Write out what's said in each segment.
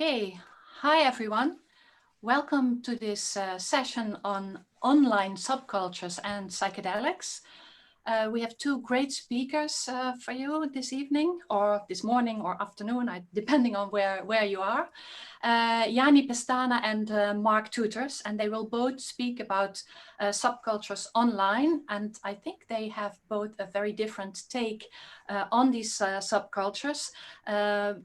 Okay, hi everyone. Welcome to this session on online subcultures and psychedelics. We have two great speakers for you this evening, or this morning or afternoon, depending on where you are. Jani Pestana and Mark Tutors, and they will both speak about subcultures online. And I think they have both a very different take on these subcultures,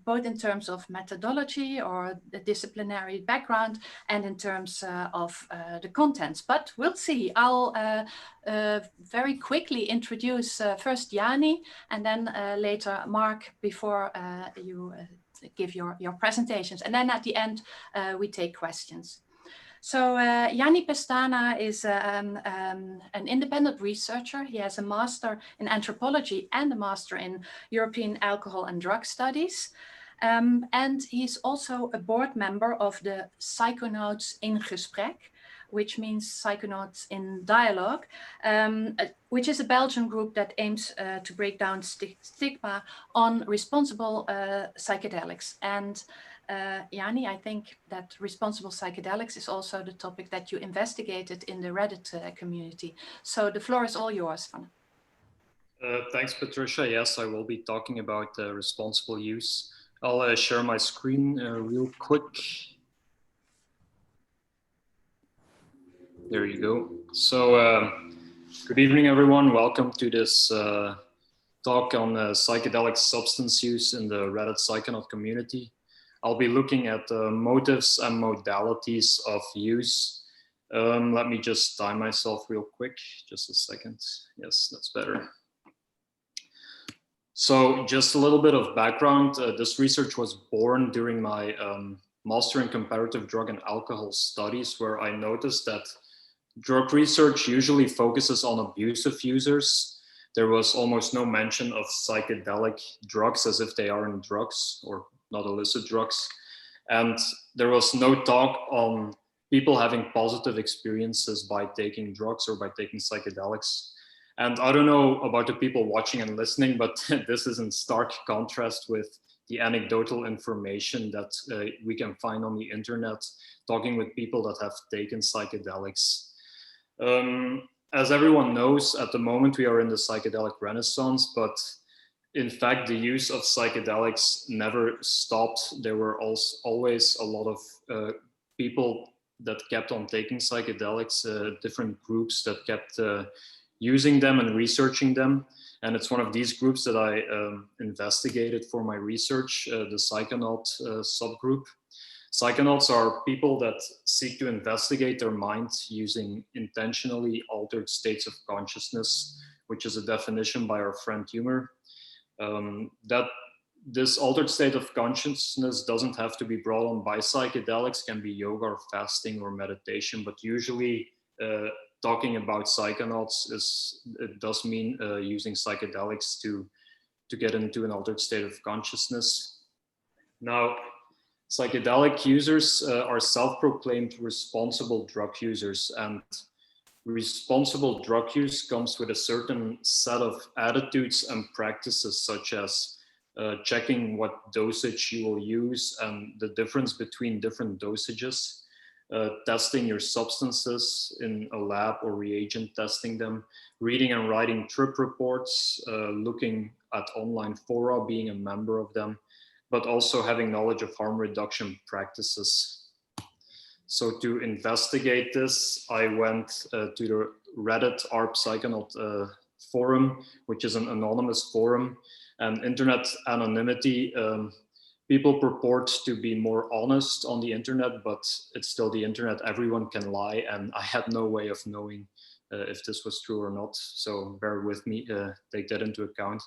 both in terms of methodology or the disciplinary background and in terms of the contents. But we'll see. I'll very quickly introduce first Jani and then later Mark before you give your presentations. And then at the end, we take questions. So Jani Pestana is an independent researcher. He has a master in anthropology and a master in European alcohol and drug studies. And he's also a board member of the Psychonauts in Gesprek, which means Psychonauts in Dialogue, which is a Belgian group that aims to break down stigma on responsible psychedelics. And Jani, I think that responsible psychedelics is also the topic that you investigated in the Reddit community. So the floor is all yours, Van. Thanks, Patricia. Yes, I will be talking about responsible use. I'll share my screen real quick. There you go. So good evening, everyone. Welcome to this talk on psychedelic substance use in the Reddit Psychonaut community. I'll be looking at motives and modalities of use. Let me just time myself real quick, just a second. Yes, that's better. So just a little bit of background. This research was born during my Master in Comparative Drug and Alcohol Studies, where I noticed that drug research usually focuses on abusive users. There was almost no mention of psychedelic drugs as if they aren't drugs or not illicit drugs. And there was no talk on people having positive experiences by taking drugs or by taking psychedelics. And I don't know about the people watching and listening, but this is in stark contrast with the anecdotal information that we can find on the internet, talking with people that have taken psychedelics. As everyone knows, at the moment we are in the psychedelic renaissance, but in fact, the use of psychedelics never stopped. There were also always a lot of people that kept on taking psychedelics, different groups that kept using them and researching them. And it's one of these groups that I investigated for my research, the Psychonaut subgroup. Psychonauts are people that seek to investigate their mind using intentionally altered states of consciousness, which is a definition by our friend Humer. That this altered state of consciousness doesn't have to be brought on by psychedelics, can be yoga or fasting or meditation, but usually talking about psychonauts it does mean using psychedelics to get into an altered state of consciousness. Now, psychedelic users are self-proclaimed responsible drug users, and responsible drug use comes with a certain set of attitudes and practices, such as checking what dosage you will use and the difference between different dosages, testing your substances in a lab or reagent testing them, reading and writing trip reports, looking at online fora, being a member of them, but also having knowledge of harm reduction practices. So to investigate this, I went to the Reddit ARP Psychonaut forum, which is an anonymous forum, and internet anonymity. People purport to be more honest on the internet, but it's still the internet. Everyone can lie, and I had no way of knowing if this was true or not. So bear with me, take that into account.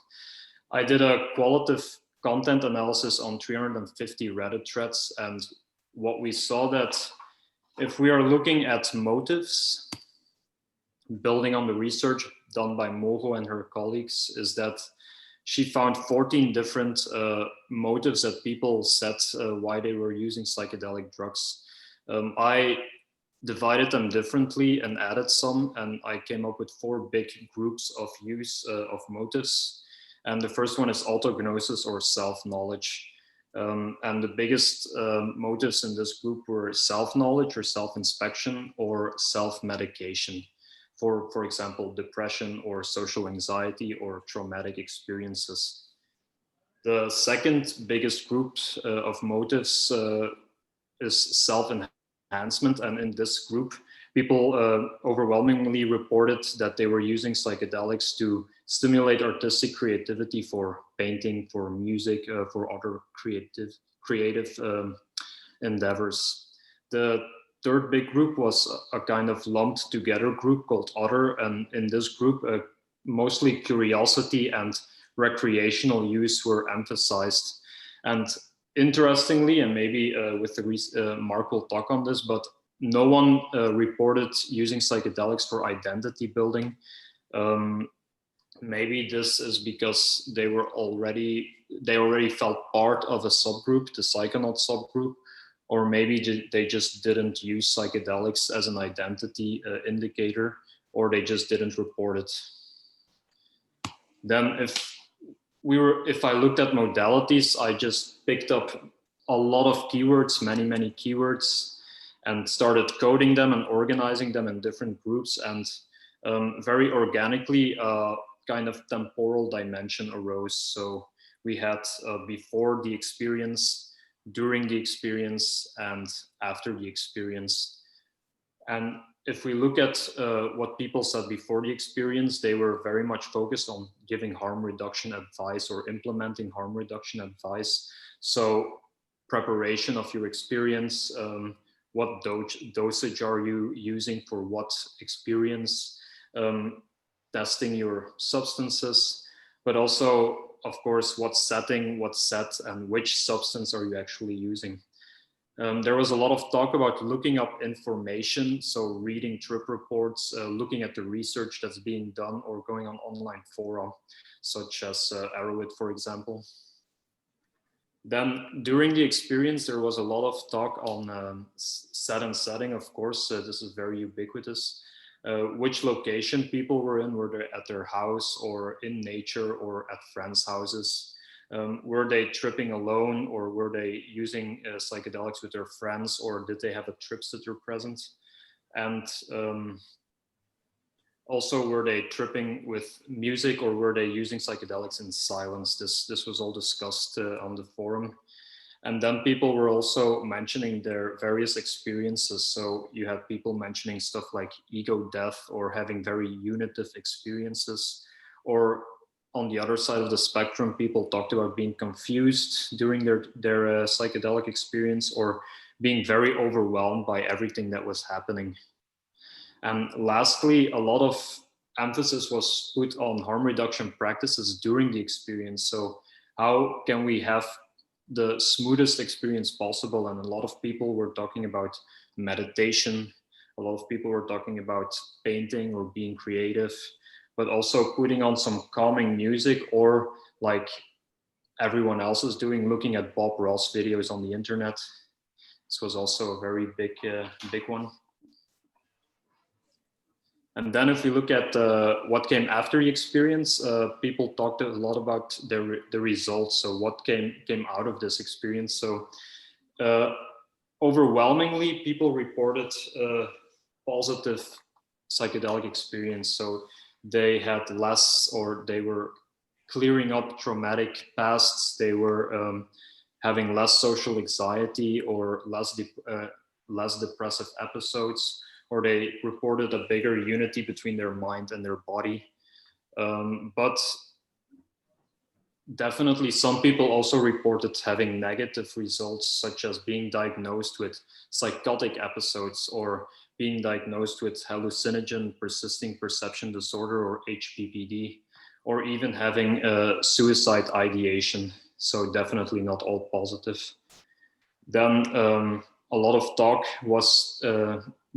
I did a qualitative content analysis on 350 Reddit threads, and what we saw that if we are looking at motives, building on the research done by Mogo and her colleagues, is that she found 14 different motives that people said why they were using psychedelic drugs. I divided them differently and added some, and I came up with 4 big groups of use of motives. And the first one is autognosis or self-knowledge. And the biggest motives in this group were self-knowledge or self-inspection or self-medication for example, depression or social anxiety or traumatic experiences. The second biggest group of motives is self-enhancement. And in this group, people overwhelmingly reported that they were using psychedelics to stimulate artistic creativity for painting, for music, for other creative endeavors. The third big group was a kind of lumped together group called Other. And in this group, mostly curiosity and recreational use were emphasized. And interestingly, and maybe with the Mark will talk on this, but no one reported using psychedelics for identity building. Maybe this is because they already felt part of a subgroup, the psychonaut subgroup, or maybe they just didn't use psychedelics as an identity indicator, or they just didn't report it. Then if I looked at modalities, I just picked up a lot of keywords, many keywords, and started coding them and organizing them in different groups. And very organically, kind of temporal dimension arose. So we had before the experience, during the experience, and after the experience. And if we look at what people said before the experience, they were very much focused on giving harm reduction advice or implementing harm reduction advice. So preparation of your experience, what dosage are you using for what experience, testing your substances, but also, of course, what setting, what set, and which substance are you actually using. There was a lot of talk about looking up information, so reading trip reports, looking at the research that's being done, or going on online fora, such as Arrowit, for example. Then during the experience, there was a lot of talk on set and setting, of course. This is very ubiquitous. Which location people were in, were they at their house or in nature or at friends' houses? Were they tripping alone, or were they using psychedelics with their friends, or did they have a trip sitter present? And also, were they tripping with music, or were they using psychedelics in silence? This was all discussed on the forum. And then people were also mentioning their various experiences. So you had people mentioning stuff like ego death, or having very unitive experiences, or on the other side of the spectrum, people talked about being confused during their psychedelic experience, or being very overwhelmed by everything that was happening. And lastly, a lot of emphasis was put on harm reduction practices during the experience. So how can we have the smoothest experience possible? And a lot of people were talking about meditation. A lot of people were talking about painting or being creative, but also putting on some calming music, or like everyone else is doing, looking at Bob Ross videos on the internet. This was also a very big one. And then if we look at what came after the experience, people talked a lot about the results. So what came out of this experience. So overwhelmingly, people reported positive psychedelic experience. So they had less, or they were clearing up traumatic pasts. They were having less social anxiety, or less depressive episodes, or they reported a bigger unity between their mind and their body. But definitely some people also reported having negative results, such as being diagnosed with psychotic episodes, or being diagnosed with hallucinogen persisting perception disorder, or HPPD, or even having suicide ideation. So definitely not all positive. Then a lot of talk was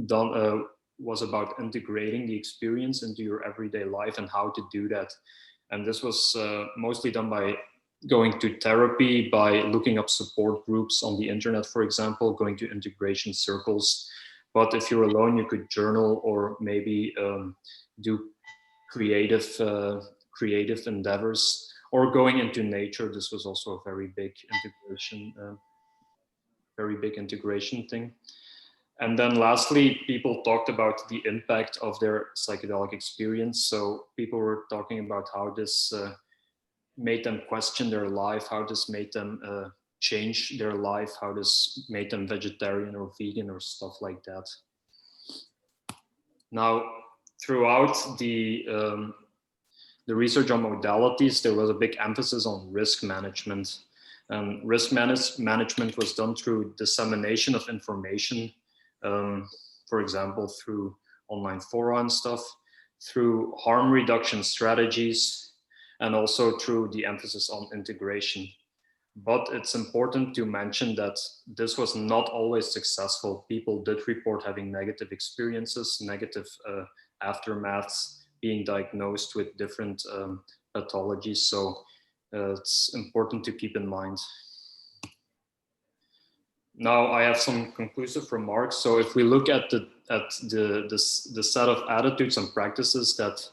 done was about integrating the experience into your everyday life and how to do that. And this was mostly done by going to therapy, by looking up support groups on the internet, for example, going to integration circles. But if you're alone, you could journal, or maybe do creative endeavors, or going into nature. This was also a very big integration thing. And then lastly, people talked about the impact of their psychedelic experience. So people were talking about how this made them question their life, how this made them change their life, how this made them vegetarian or vegan or stuff like that. Now, throughout the research on modalities, there was a big emphasis on risk management. Risk management was done through dissemination of information, for example, through online fora and stuff, through harm reduction strategies, and also through the emphasis on integration. But it's important to mention that this was not always successful. People did report having negative experiences, negative aftermaths, being diagnosed with different pathologies. So it's important to keep in mind. Now I have some conclusive remarks. So if we look at the set of attitudes and practices that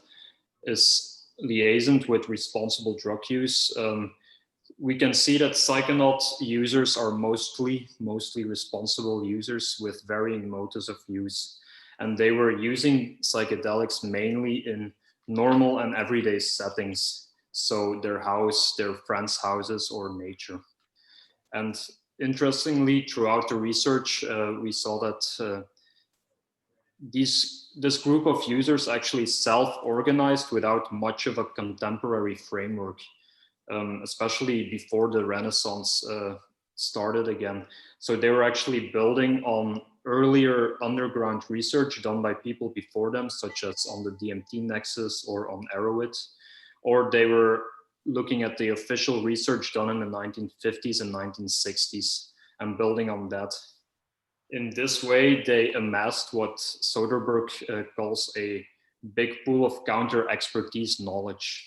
is liaisoned with responsible drug use, we can see that psychonaut users are mostly responsible users with varying motives of use. And they were using psychedelics mainly in normal and everyday settings. So their house, their friends' houses, or nature. And interestingly, throughout the research, we saw that this group of users actually self-organized without much of a contemporary framework. Especially before the Renaissance started again. So they were actually building on earlier underground research done by people before them, such as on the DMT nexus or on Arrowhead, or they were looking at the official research done in the 1950s and 1960s and building on that. In this way, they amassed what Soderbergh calls a big pool of counter-expertise knowledge.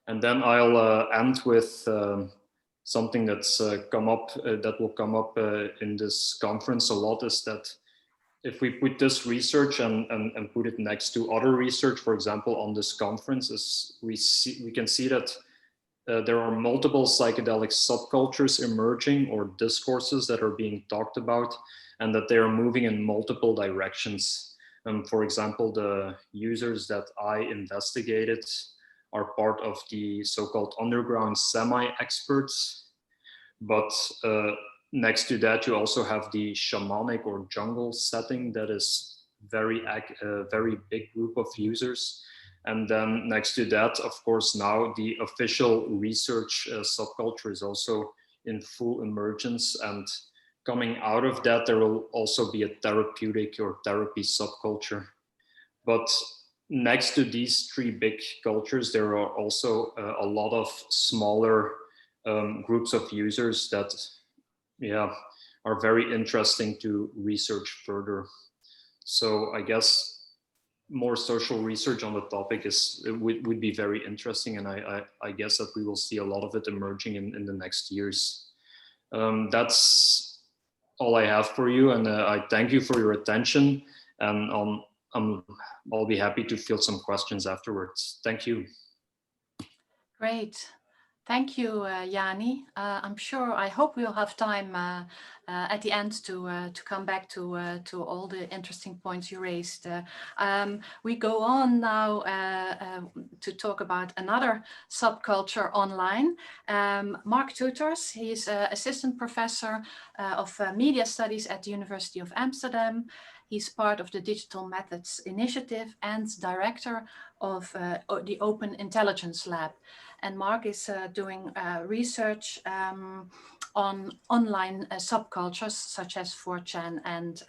And then I'll end with something that's come up, that will come up in this conference a lot, is that if we put this research and put it next to other research, for example, on this conference, we can see that there are multiple psychedelic subcultures emerging or discourses that are being talked about, and that they are moving in multiple directions. For example, the users that I investigated are part of the so-called underground semi-experts. But next to that, you also have the shamanic or jungle setting that is very big group of users. And then next to that, of course, now the official research subculture is also in full emergence. And coming out of that, there will also be a therapeutic or therapy subculture. But next to these three big cultures, there are also a lot of smaller groups of users that, are very interesting to research further. So I guess more social research on the topic would be very interesting, and I guess that we will see a lot of it emerging in the next years. That's all I have for you, and I thank you for your attention, and I'll be happy to field some questions afterwards. Thank you. Great. Thank you, Yanni. I hope we'll have time at the end to come back to all the interesting points you raised. We go on now to talk about another subculture online. Mark Tutors, he's assistant professor of media studies at the University of Amsterdam. He's part of the Digital Methods Initiative and director of the Open Intelligence Lab. And Mark is doing research on online subcultures such as 4chan. And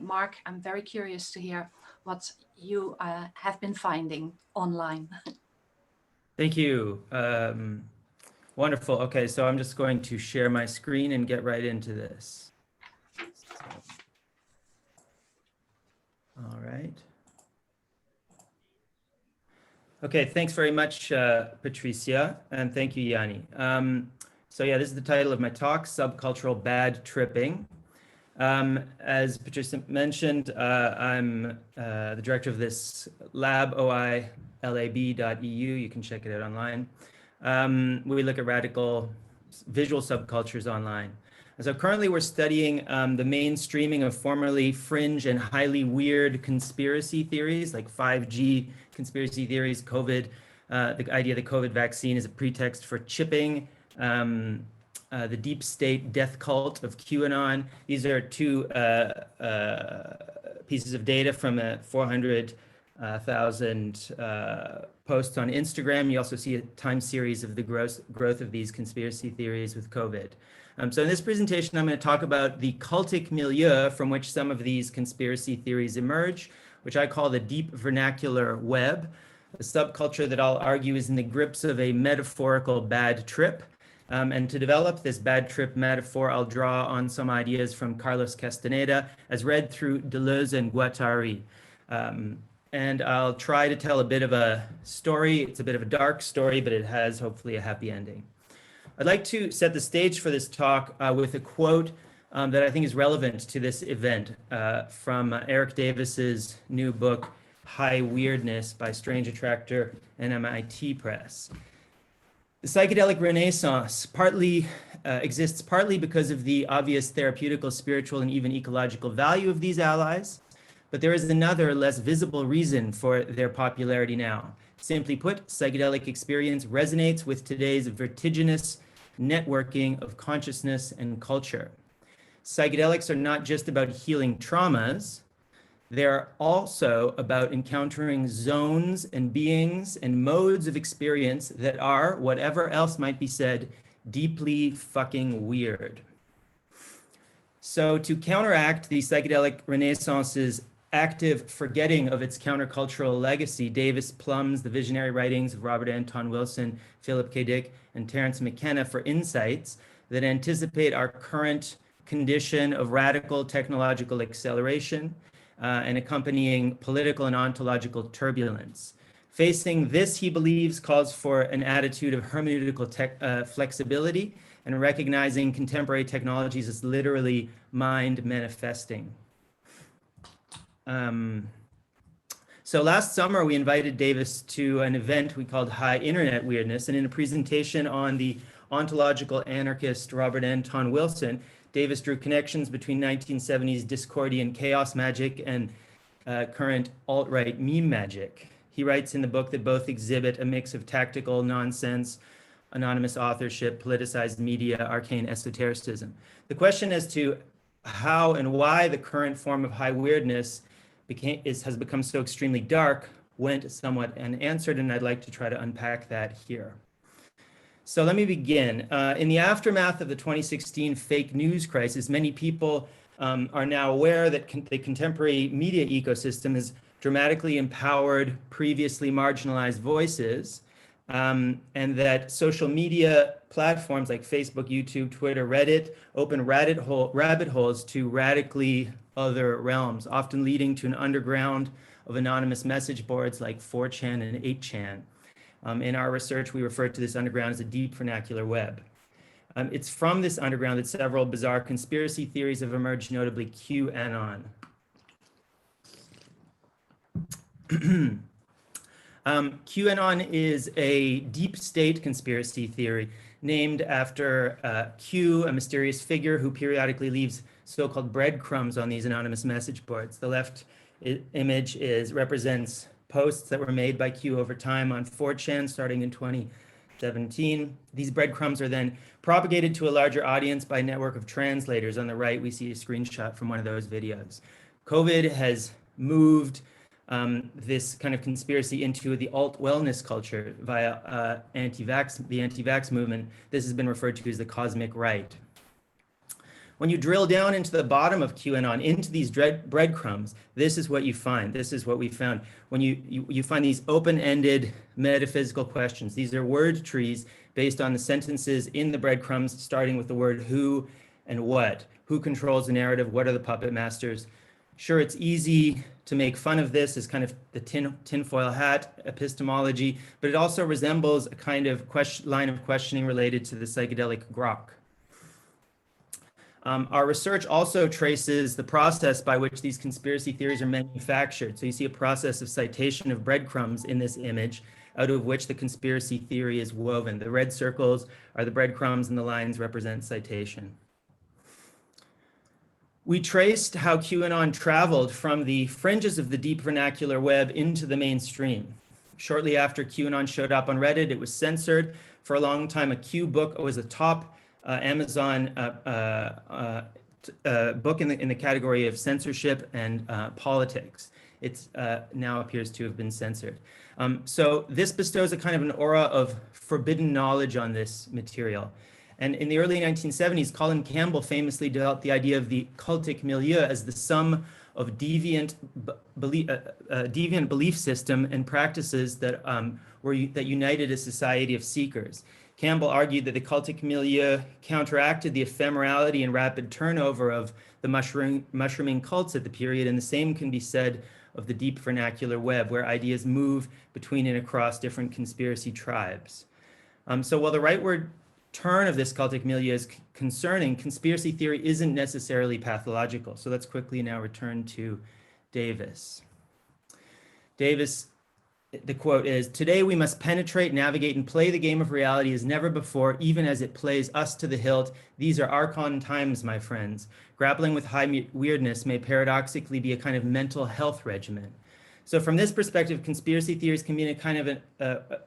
Mark, I'm very curious to hear what you have been finding online. Thank you. Wonderful. Okay, so I'm just going to share my screen and get right into this. All right. Okay, thanks very much, Patricia, and thank you, Yanni. So yeah, this is the title of my talk, Subcultural Bad Tripping. As Patricia mentioned, I'm the director of this lab, OI lab.eu. You can check it out online. We look at radical visual subcultures online. And so currently we're studying the mainstreaming of formerly fringe and highly weird conspiracy theories like 5G conspiracy theories, COVID, the idea the COVID vaccine is a pretext for chipping, the deep state death cult of QAnon. These are two pieces of data from a 400,000 posts on Instagram. You also see a time series of the growth of these conspiracy theories with COVID. So in this presentation, I'm going to talk about the cultic milieu from which some of these conspiracy theories emerge, which I call the deep vernacular web, a subculture that I'll argue is in the grips of a metaphorical bad trip. And to develop this bad trip metaphor, I'll draw on some ideas from Carlos Castaneda as read through Deleuze and Guattari. And I'll try to tell a bit of a story. It's a bit of a dark story, but it has hopefully a happy ending. I'd like to set the stage for this talk with a quote that I think is relevant to this event from Eric Davis's new book, High Weirdness by Strange Attractor and MIT Press. The psychedelic renaissance exists partly because of the obvious therapeutical, spiritual, and even ecological value of these allies, but there is another, less visible reason for their popularity now. Simply put, psychedelic experience resonates with today's vertiginous networking of consciousness and culture. Psychedelics are not just about healing traumas, they're also about encountering zones and beings and modes of experience that are, whatever else might be said, deeply fucking weird. So to counteract the psychedelic renaissance's active forgetting of its countercultural legacy, Davis plumbs the visionary writings of Robert Anton Wilson, Philip K. Dick, and Terence McKenna for insights that anticipate our current condition of radical technological acceleration and accompanying political and ontological turbulence. Facing this, he believes, calls for an attitude of hermeneutical flexibility and recognizing contemporary technologies as literally mind manifesting. So last summer, we invited Davis to an event we called High Internet Weirdness, and in a presentation on the ontological anarchist Robert Anton Wilson, Davis drew connections between 1970s Discordian chaos magic and current alt-right meme magic. He writes in the book that both exhibit a mix of tactical nonsense, anonymous authorship, politicized media, arcane esotericism. The question as to how and why the current form of high weirdness has become so extremely dark went somewhat unanswered, and I'd like to try to unpack that here. So let me begin. In the aftermath of the 2016 fake news crisis, many people are now aware that the contemporary media ecosystem has dramatically empowered previously marginalized voices, and that social media platforms like Facebook, YouTube, Twitter, Reddit open rabbit holes to radically other realms, often leading to an underground of anonymous message boards like 4chan and 8chan. In our research, we refer to this underground as a deep vernacular web. It's from this underground that several bizarre conspiracy theories have emerged, notably QAnon. QAnon is a deep state conspiracy theory named after Q, a mysterious figure who periodically leaves so-called breadcrumbs on these anonymous message boards. The left image represents posts that were made by Q over time on 4chan starting in 2017. These breadcrumbs are then propagated to a larger audience by a network of translators. On the right, we see a screenshot from one of those videos. COVID has moved this kind of conspiracy into the alt wellness culture via the anti-vax movement. This has been referred to as the cosmic right. When you drill down into the bottom of QAnon, into these breadcrumbs, this is what you find. This is what we found. When you find these open-ended metaphysical questions. These are word trees based on the sentences in the breadcrumbs, starting with the word who and what. Who controls the narrative? What are the puppet masters? Sure, it's easy to make fun of this as kind of the tinfoil hat epistemology, but it also resembles a kind of line of questioning related to the psychedelic grok. Our research also traces the process by which these conspiracy theories are manufactured. So you see a process of citation of breadcrumbs in this image, out of which the conspiracy theory is woven. The red circles are the breadcrumbs and the lines represent citation. We traced how QAnon traveled from the fringes of the deep vernacular web into the mainstream. Shortly after QAnon showed up on Reddit, it was censored. For a long time, a Q book was a top Amazon book in the category of censorship and politics. It now appears to have been censored. So this bestows a kind of an aura of forbidden knowledge on this material. And in the early 1970s, Colin Campbell famously developed the idea of the cultic milieu as the sum of deviant belief system and practices that that united a society of seekers. Campbell argued that the cultic milieu counteracted the ephemerality and rapid turnover of the mushrooming cults at the period, and the same can be said of the deep vernacular web, where ideas move between and across different conspiracy tribes. So while the rightward turn of this cultic milieu is concerning, conspiracy theory isn't necessarily pathological. So let's quickly now return to Davis. Davis, the quote is, "Today we must penetrate, navigate, and play the game of reality as never before, even as it plays us to the hilt. These are Archon times, my friends. Grappling with high weirdness may paradoxically be a kind of mental health regimen." So from this perspective, conspiracy theories can be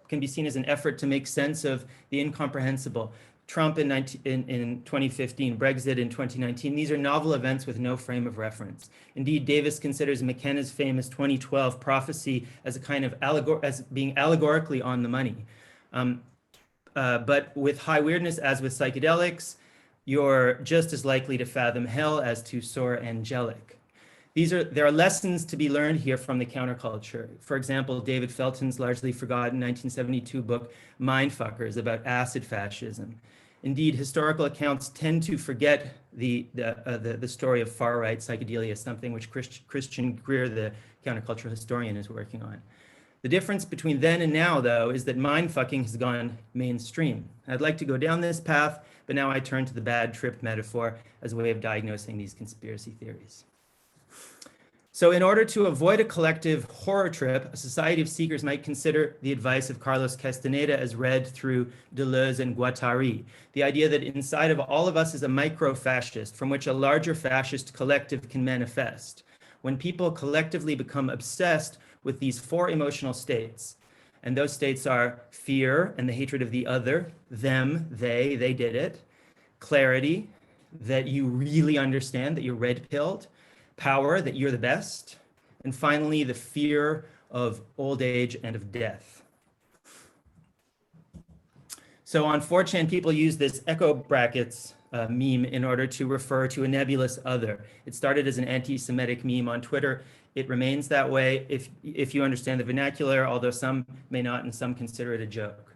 can be seen as an effort to make sense of the incomprehensible. Trump in 2015, Brexit in 2019, these are novel events with no frame of reference. Indeed, Davis considers McKenna's famous 2012 prophecy as a kind of as being allegorically on the money. But with high weirdness, as with psychedelics, you're just as likely to fathom hell as to soar angelic. There are lessons to be learned here from the counterculture. For example, David Felton's largely forgotten 1972 book, Mindfuckers, about acid fascism. Indeed, historical accounts tend to forget the story of far-right psychedelia, something which Christian Greer, the countercultural historian, is working on. The difference between then and now, though, is that mindfucking has gone mainstream. I'd like to go down this path, but now I turn to the bad trip metaphor as a way of diagnosing these conspiracy theories. So in order to avoid a collective horror trip, a society of seekers might consider the advice of Carlos Castaneda as read through Deleuze and Guattari, the idea that inside of all of us is a micro-fascist from which a larger fascist collective can manifest. When people collectively become obsessed with these four emotional states, and those states are fear and the hatred of the other, them, they did it, clarity, that you really understand, that you're red-pilled, power, that you're the best, and finally, the fear of old age and of death. So on 4chan, people use this echo brackets meme in order to refer to a nebulous other. It started as an anti-Semitic meme on Twitter. It remains that way if you understand the vernacular, although some may not and some consider it a joke.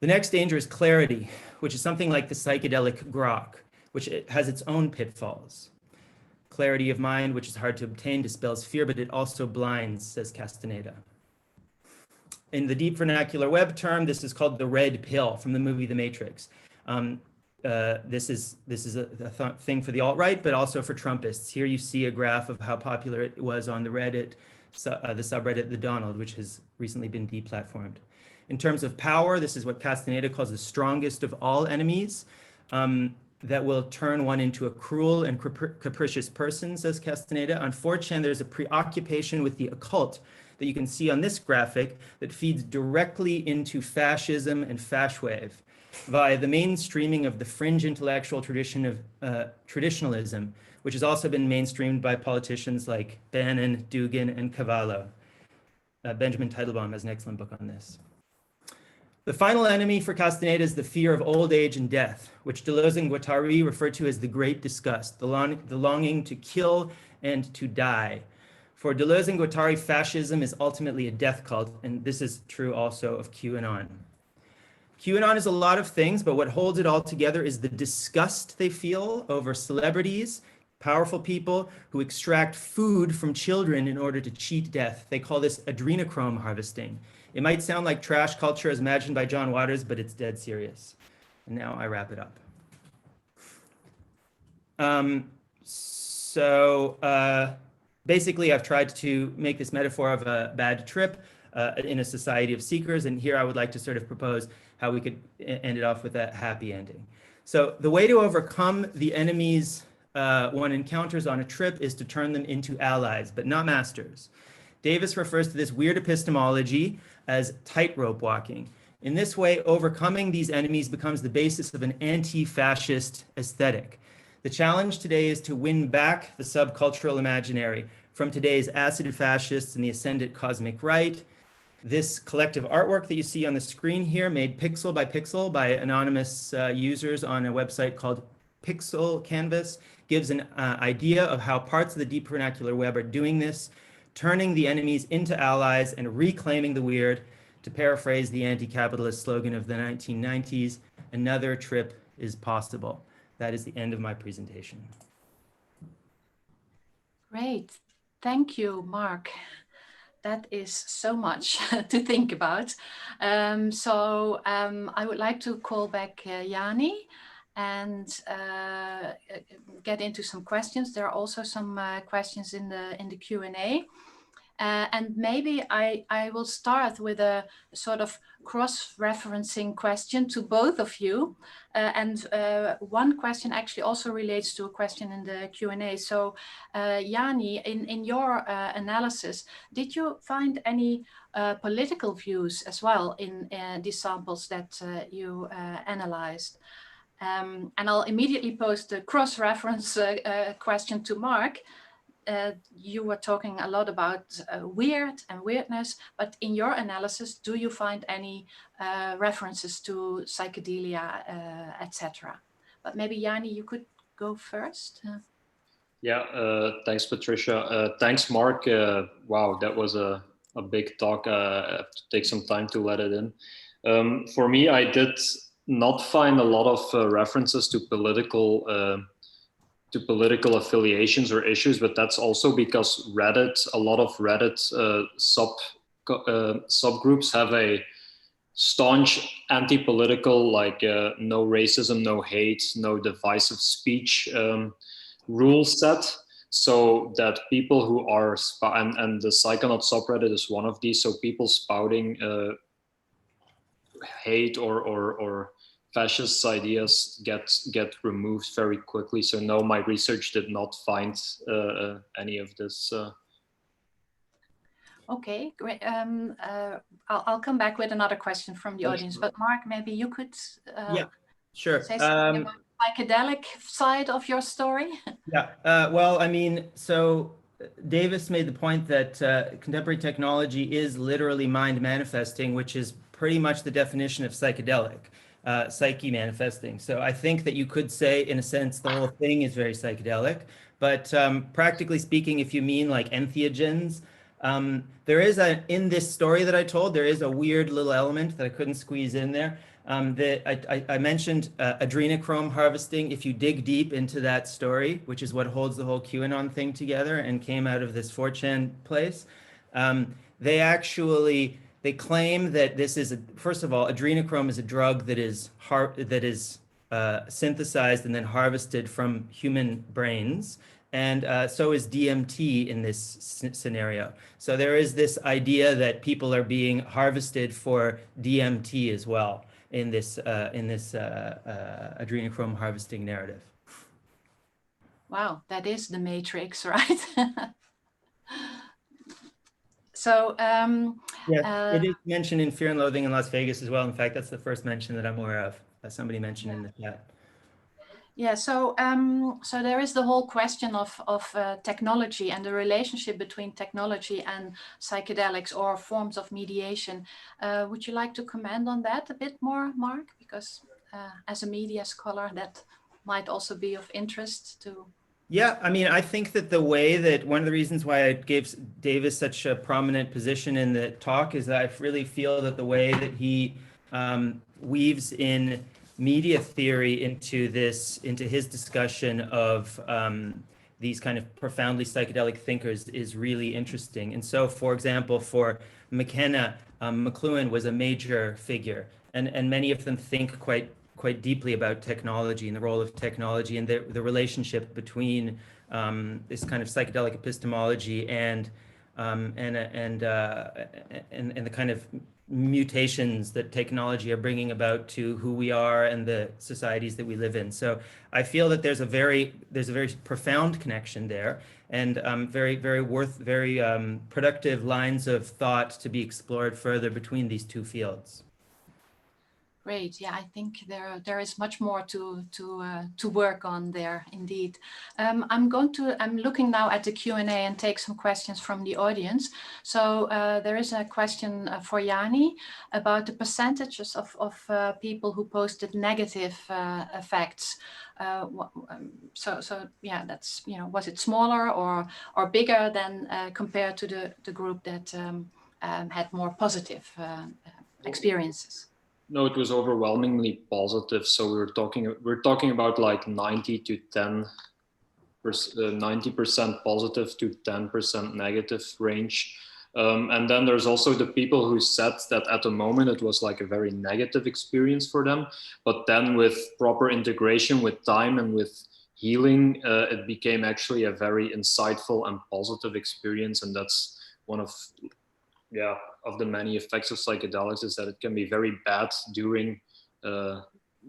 The next danger is clarity, which is something like the psychedelic grok, which has its own pitfalls. Clarity of mind, which is hard to obtain, dispels fear, but it also blinds, says Castaneda. In the deep vernacular web term, this is called the red pill from the movie The Matrix. This is a thing for the alt-right, but also for Trumpists. Here you see a graph of how popular it was on the Reddit, the subreddit The Donald, which has recently been deplatformed. In terms of power, this is what Castaneda calls the strongest of all enemies. That will turn one into a cruel and capricious person, says Castaneda. On 4chan, there's a preoccupation with the occult that you can see on this graphic that feeds directly into fascism and fashwave via the mainstreaming of the fringe intellectual tradition of traditionalism, which has also been mainstreamed by politicians like Bannon, Dugin, and Cavallo. Benjamin Teitelbaum has an excellent book on this. The final enemy for Castaneda is the fear of old age and death, which Deleuze and Guattari refer to as the great disgust, the longing to kill and to die. For Deleuze and Guattari, fascism is ultimately a death cult, and this is true also of QAnon. QAnon is a lot of things, but what holds it all together is the disgust they feel over celebrities, powerful people who extract food from children in order to cheat death. They call this adrenochrome harvesting. It might sound like trash culture as imagined by John Waters, but it's dead serious. And now I wrap it up. Basically, I've tried to make this metaphor of a bad trip in a society of seekers, and here I would like to sort of propose how we could end it off with a happy ending. So the way to overcome the enemies one encounters on a trip is to turn them into allies, but not masters. Davis refers to this weird epistemology as tightrope walking. In this way, overcoming these enemies becomes the basis of an anti-fascist aesthetic. The challenge today is to win back the subcultural imaginary from today's acid fascists and the ascendant cosmic right. This collective artwork that you see on the screen here, made pixel by anonymous users on a website called Pixel Canvas, gives an idea of how parts of the deep vernacular web are doing this, turning the enemies into allies and reclaiming the weird. To paraphrase the anti-capitalist slogan of the 1990s, another trip is possible. That is the end of my presentation. Great. Thank you, Mark. That is so much to think about. I would like to call back Yanni and get into some questions. There are also some questions in the Q&A. And maybe I will start with a sort of cross-referencing question to both of you. One question actually also relates to a question in the Q&A. So Yanni, in your analysis, did you find any political views as well in these samples that you analyzed? And I'll immediately post a cross-reference question to Mark. You were talking a lot about weird and weirdness, but in your analysis, do you find any references to psychedelia, etc.? But maybe Yanni, you could go first. Yeah, thanks, Patricia. Thanks, Mark. Wow, that was a big talk. I have to take some time to let it in. For me, I did not find a lot of references to political affiliations or issues, but that's also because a lot of Reddit subgroups have a staunch anti-political, like no racism, no hate, no divisive speech rule set. So that people who are, and the Psychonaut subreddit is one of these, so people spouting hate or fascist ideas get removed very quickly. So no, my research did not find any of this. Okay, great. I'll come back with another question from the audience, but Mark, maybe you could yeah, sure. say something about the psychedelic side of your story. Yeah, well, I mean, so Davis made the point that contemporary technology is literally mind manifesting, which is pretty much the definition of psychedelic. Psyche manifesting. So I think that you could say, in a sense, the whole thing is very psychedelic. But practically speaking, if you mean like entheogens, there is in this story that I told, there is a weird little element that I couldn't squeeze in there. I mentioned adrenochrome harvesting. If you dig deep into that story, which is what holds the whole QAnon thing together and came out of this 4chan place, they claim that this is, first of all, adrenochrome is a drug that is synthesized and then harvested from human brains. And so is DMT in this scenario. So there is this idea that people are being harvested for DMT as well in this adrenochrome harvesting narrative. Wow, that is the Matrix, right? So yes, it is mentioned in Fear and Loathing in Las Vegas as well. In fact, that's the first mention that I'm aware of, as somebody mentioned in the chat. Yeah, so so there is the whole question of technology and the relationship between technology and psychedelics or forms of mediation. Would you like to comment on that a bit more, Mark? Because as a media scholar, that might also be of interest to. Yeah, I mean, I think that the way that one of the reasons why I gave Davis such a prominent position in the talk is that I really feel that the way that he weaves in media theory into his discussion of these kind of profoundly psychedelic thinkers is really interesting. And so, for example, for McKenna, McLuhan was a major figure, and many of them think quite quite deeply about technology and the role of technology and the relationship between this kind of psychedelic epistemology and the kind of mutations that technology are bringing about to who we are and the societies that we live in. So I feel that there's a very profound connection there, and very productive lines of thought to be explored further between these two fields. Great. Yeah, I think there is much more to work on there, indeed. I'm looking now at the Q&A and take some questions from the audience. So there is a question for Jani about the percentages of people who posted negative effects. So yeah, that's, was it smaller or bigger than compared to the group that had more positive experiences? No, it was overwhelmingly positive. So we're talking about like 90 to 10%, 90% positive to 10% negative range. And then there's also the people who said that at the moment it was like a very negative experience for them, but then with proper integration with time and with healing, it became actually a very insightful and positive experience. And that's one of the many effects of psychedelics, is that it can be very bad during the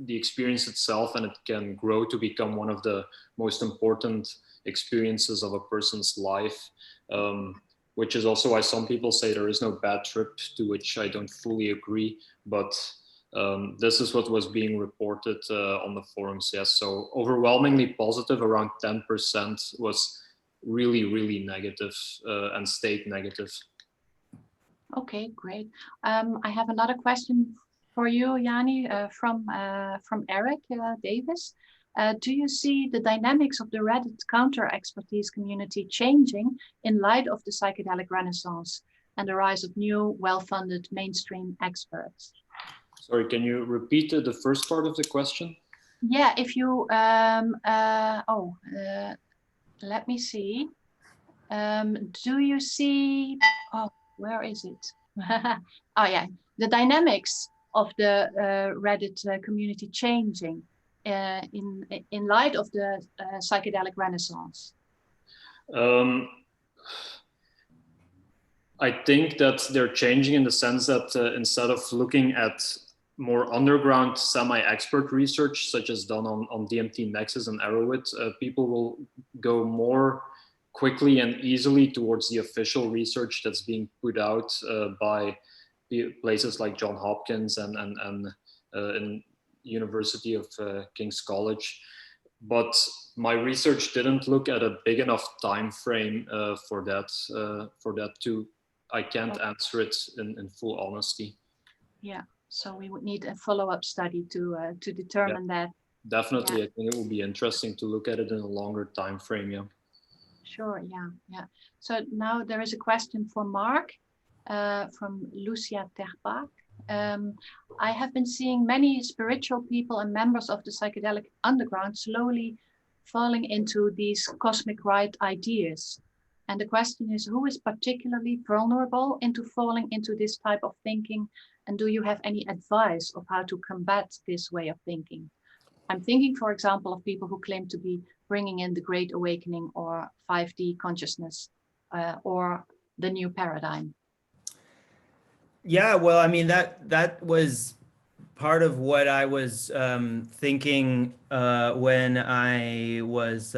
experience itself, and it can grow to become one of the most important experiences of a person's life, which is also why some people say there is no bad trip, to which I don't fully agree. But this is what was being reported on the forums. Yes, so overwhelmingly positive, around 10% was really negative and stayed negative. Okay, great. I have another question for you, Jani, from Eric Davis. Do you see the dynamics of the Reddit counter-expertise community changing in light of the psychedelic renaissance and the rise of new, well-funded mainstream experts? Sorry, can you repeat the first part of the question? Yeah, if you, let me see. Do you see, where is it? Oh yeah, the dynamics of the Reddit community changing in light of the psychedelic renaissance? I think that they're changing in the sense that instead of looking at more underground semi-expert research, such as done on DMT Nexus and Arrowhead, people will go more quickly and easily towards the official research that's being put out by places like Johns Hopkins and University of King's College. But my research didn't look at a big enough time frame for that to, I can't answer it in full honesty. Yeah, so we would need a follow-up study to determine that. Definitely, I think it will be interesting to look at it in a longer time frame. Yeah. Sure, yeah. So now there is a question for Mark from Lucia Terpak. I have been seeing many spiritual people and members of the psychedelic underground slowly falling into these cosmic right ideas. And the question is, who is particularly vulnerable into falling into this type of thinking? And do you have any advice of how to combat this way of thinking? I'm thinking, for example, of people who claim to be bringing in the Great Awakening or 5D consciousness or the new paradigm. Yeah, well, I mean, that was part of what I was thinking when I was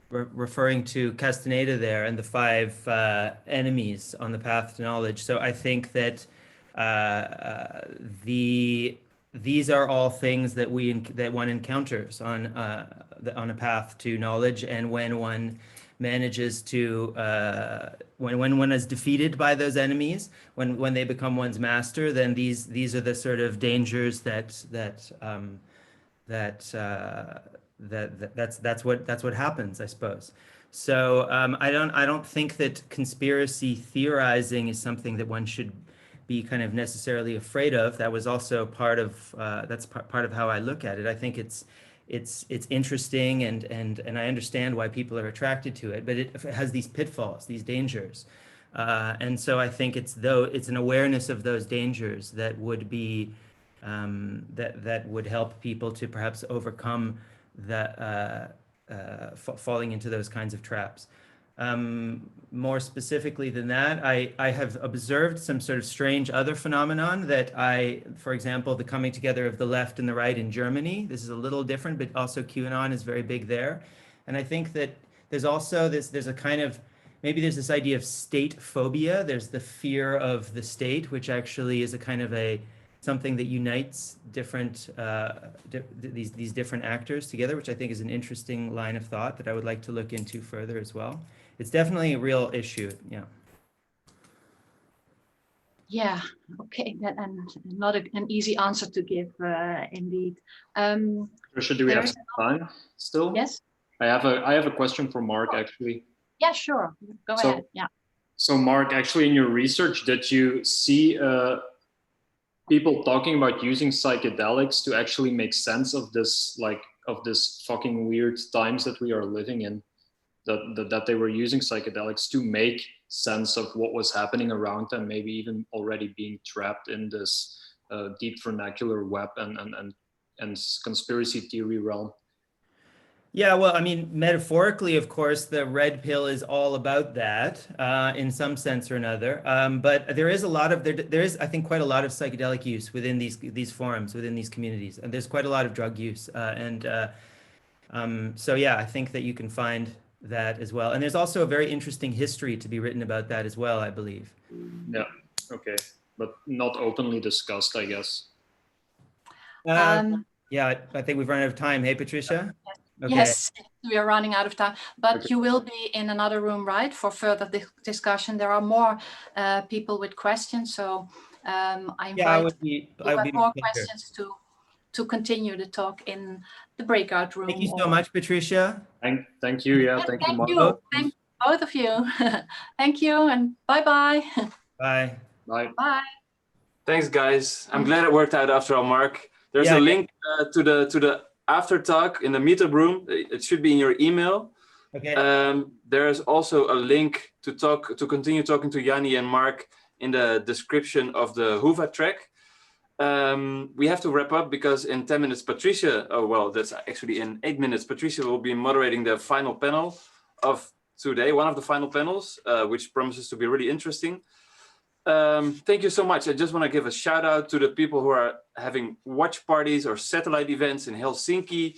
referring to Castaneda there and the 5 enemies on the path to knowledge. So I think that these are all things that one encounters on a path to knowledge, and when one manages to when one is defeated by those enemies, when they become one's master, then these are the sort of dangers that's what happens, I suppose. So I don't think that conspiracy theorizing is something that one should be kind of necessarily afraid of. That was also part of that's part of how I look at it. I think it's interesting, and I understand why people are attracted to it, but it has these pitfalls, these dangers, and so I think it's an awareness of those dangers that would be that would help people to perhaps overcome falling into those kinds of traps. More specifically than that, I have observed some sort of strange other phenomenon that for example, the coming together of the left and the right in Germany. This is a little different, but also QAnon is very big there. And I think that there's also there's a kind of, maybe there's this idea of state phobia. There's the fear of the state, which actually is a kind of something that unites different these different actors together, which I think is an interesting line of thought that I would like to look into further as well. It's definitely a real issue. Yeah. Yeah. Okay. And not an easy answer to give, indeed. Patricia, do we have some time still? Yes. I have a question for Mark, actually. Yeah, sure. Go ahead. Yeah. So Mark, actually in your research, did you see people talking about using psychedelics to actually make sense of this, of this fucking weird times that we are living in? That they were using psychedelics to make sense of what was happening around them, maybe even already being trapped in this deep vernacular web and conspiracy theory realm. Yeah, well, I mean, metaphorically, of course, the red pill is all about that in some sense or another. But there is a lot of there is, I think, quite a lot of psychedelic use within these forums, within these communities, and there's quite a lot of drug use. So yeah, I think that you can find that as well. And there's also a very interesting history to be written about that as well, I believe. Yeah. Okay, but not openly discussed, I guess. Yeah, I think we've run out of time. Hey, Patricia. Okay. Yes, we are running out of time, but okay. You will be in another room, right, for further discussion. There are more people with questions, so I invite more questions to continue the talk in the breakout room. Thank you so much, Patricia. Thank you. Yeah, thank you, Mark. Thank both of you. Thank you, and bye-bye. Bye. Bye. Bye. Thanks, guys. I'm glad it worked out after all, Mark. There's a link to the after talk in the meetup room. It should be in your email. Okay. There's also a link to continue talking to Yanni and Mark in the description of the Huva track. We have to wrap up because in 10 minutes, Patricia, that's actually in 8 minutes, Patricia will be moderating the final panel of today, one of the final panels, which promises to be really interesting. Thank you so much. I just want to give a shout out to the people who are having watch parties or satellite events in Helsinki,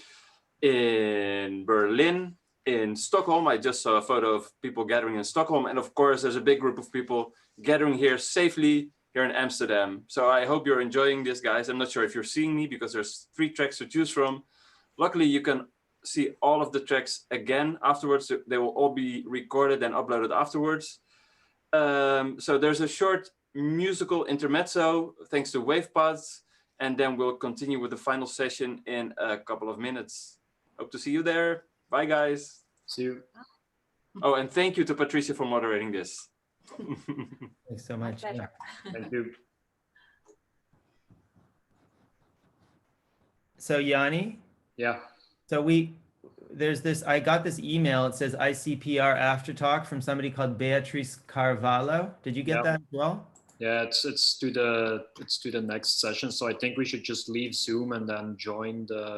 in Berlin, in Stockholm. I just saw a photo of people gathering in Stockholm. And of course, there's a big group of people gathering here safely here in Amsterdam. So I hope you're enjoying this, guys. I'm not sure if you're seeing me because there's 3 tracks to choose from. Luckily, you can see all of the tracks again afterwards. They will all be recorded and uploaded afterwards. So there's a short musical intermezzo thanks to WavePods, and then we'll continue with the final session in a couple of minutes. Hope to see you there. Bye, guys. See you. Oh, and thank you to Patricia for moderating this. Thanks so much. Yeah. Thank you. So Yanni? Yeah. So I got this email. It says ICPR after talk from somebody called Beatrice Carvalho. Did you get that as well? Yeah, it's to the next session. So I think we should just leave Zoom and then join the